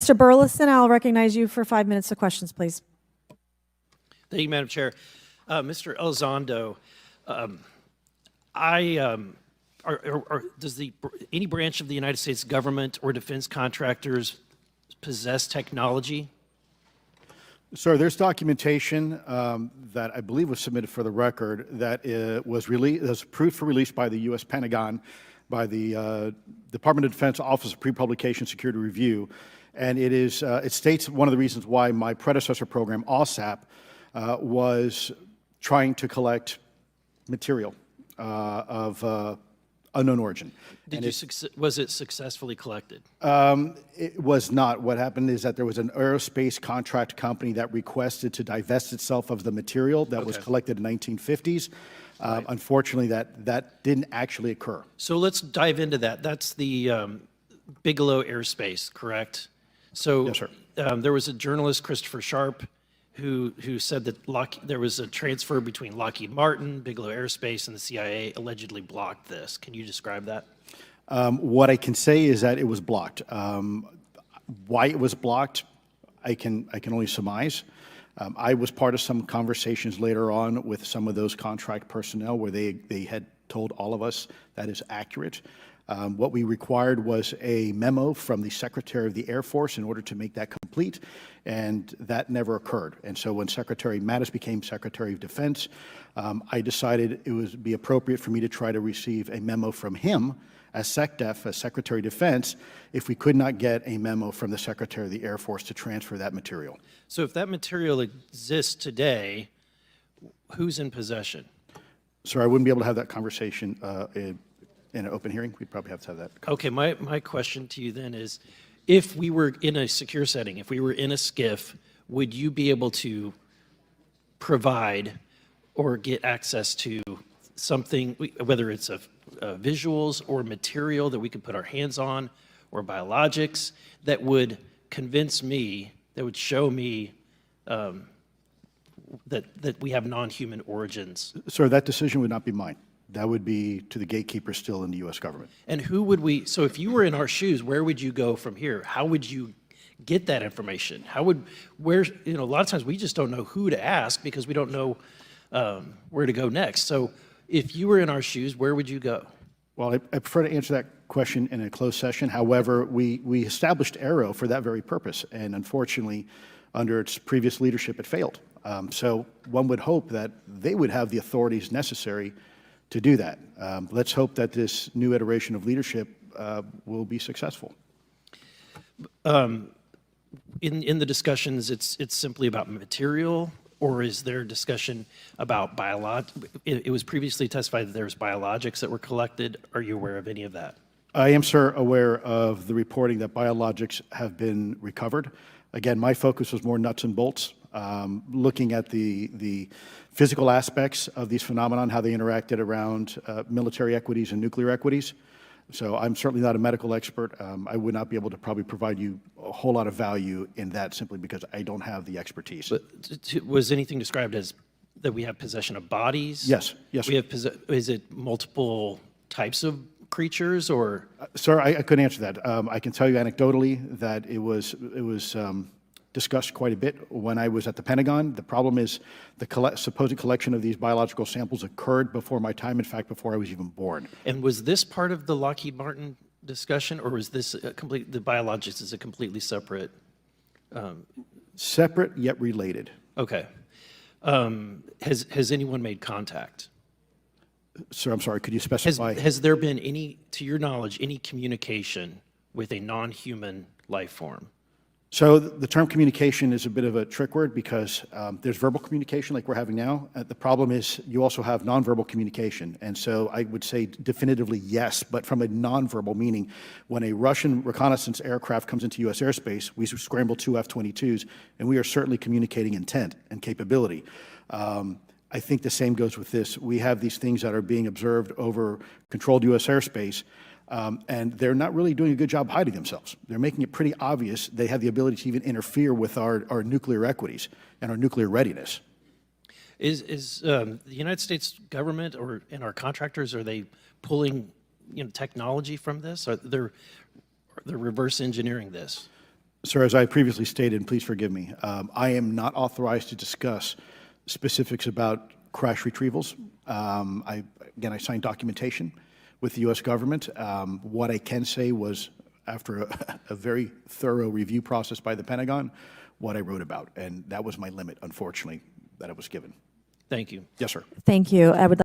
Mr. Burlison, I'll recognize you for 5 minutes of questions, please. Thank you, Madam Chair. Mr. Elizondo, does any branch of the United States government or defense contractors possess technology? Sir, there's documentation that I believe was submitted for the record that was approved for release by the U.S. Pentagon, by the Department of Defense Office of Pre-Publication Security Review, and it states one of the reasons why my predecessor program, OSAP, was trying to collect material of unknown origin. Was it successfully collected? It was not. What happened is that there was an aerospace contract company that requested to divest itself of the material that was collected in the 1950s. Right. Unfortunately, that didn't actually occur. So let's dive into that. That's the Bigelow Airspace, correct? So yes, sir. There was a journalist, Christopher Sharp, who said that there was a transfer between Lockheed Martin, Bigelow Aerospace, and the CIA allegedly blocked this. Can you describe that? What I can say is that it was blocked. Why it was blocked, I can only surmise. I was part of some conversations later on with some of those contract personnel where they had told all of us that is accurate. What we required was a memo from the Secretary of the Air Force in order to make that complete, and that never occurred. And so when Secretary Mattis became Secretary of Defense, I decided it would be appropriate for me to try to receive a memo from him as SecDef, as Secretary of Defense, if we could not get a memo from the Secretary of the Air Force to transfer that material. So if that material exists today, who's in possession? Sir, I wouldn't be able to have that conversation in an open hearing. We'd probably have to have that. Okay, my question to you then is, if we were in a secure setting, if we were in a SCIF, would you be able to provide or get access to something, whether it's visuals or material that we could put our hands on, or biologics, that would convince me, that would show me that we have non-human origins? Sir, that decision would not be mine. That would be to the gatekeeper still in the U.S. government. And who would so if you were in our shoes, where would you go from here? How would you get that information? A lot of times we just don't know who to ask because we don't know where to go next. So if you were in our shoes, where would you go? Well, I prefer to answer that question in a closed session. However, we established Aero for that very purpose, and unfortunately, under its previous leadership, it failed. So one would hope that they would have the authorities necessary to do that. Let's hope that this new iteration of leadership will be successful. In the discussions, it's simply about material, or is there discussion about it was previously testified that there's biologics that were collected. Are you aware of any of that? I am, sir, aware of the reporting that biologics have been recovered. Again, my focus was more nuts and bolts, looking at the physical aspects of these phenomenon, how they interacted around military equities and nuclear equities. So I'm certainly not a medical expert. I would not be able to probably provide you a whole lot of value in that simply because I don't have the expertise. But was anything described as that we have possession of bodies? Yes, yes. Is it multiple types of creatures, or? Sir, I couldn't answer that. I can tell you anecdotally that it was discussed quite a bit when I was at the Pentagon. The problem is the supposed collection of these biological samples occurred before my time, in fact, before I was even born. And was this part of the Lockheed Martin discussion, or was this the biologics is a completely separate? Separate yet related. Okay. Has anyone made contact? Sir, I'm sorry, could you specify? Has there been any, to your knowledge, any communication with a non-human life form? So the term communication is a bit of a trick word because there's verbal communication like we're having now. The problem is you also have nonverbal communication. And so I would say definitively yes, but from a nonverbal meaning, when a Russian reconnaissance aircraft comes into U.S. airspace, we scramble 2 F-22s, and we are certainly communicating intent and capability. I think the same goes with this. We have these things that are being observed over controlled U.S. airspace, and they're not really doing a good job hiding themselves. They're making it pretty obvious they have the ability to even interfere with our nuclear equities and our nuclear readiness. Is the United States government and our contractors, are they pulling technology from this? They're reverse engineering this? Sir, as I previously stated, and please forgive me, I am not authorized to discuss specifics about crash retrievals. Again, I signed documentation with the U.S. government. What I can say was, after a very thorough review process by the Pentagon, what I wrote about, and that was my limit, unfortunately, that I was given. Thank you. Yes, sir. Thank you. I would